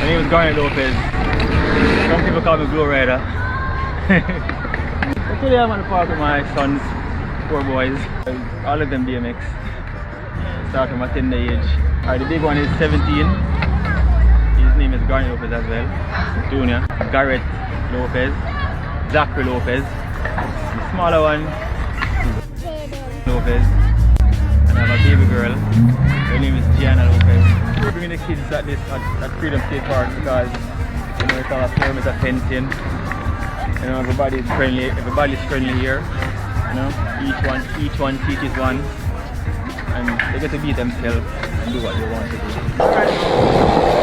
name is Garnet Lopez. Some people call me Glow Rider. Today I'm at the park with my sons, 4 boys. All of them BMX. Start from a tender age. Alright, the big one is 17. His name is Garnet Lopez as well. Junior. Garrett Lopez. Zachary Lopez. The smaller one is Lopez. And I have a baby girl. Her name is Gianna Lopez. We're bringing the kids at Freedom State Park because you know it's all a perimeter fencing. You know, everybody's friendly here. You know, each one teaches one, and they get to be themselves and do what they want to do.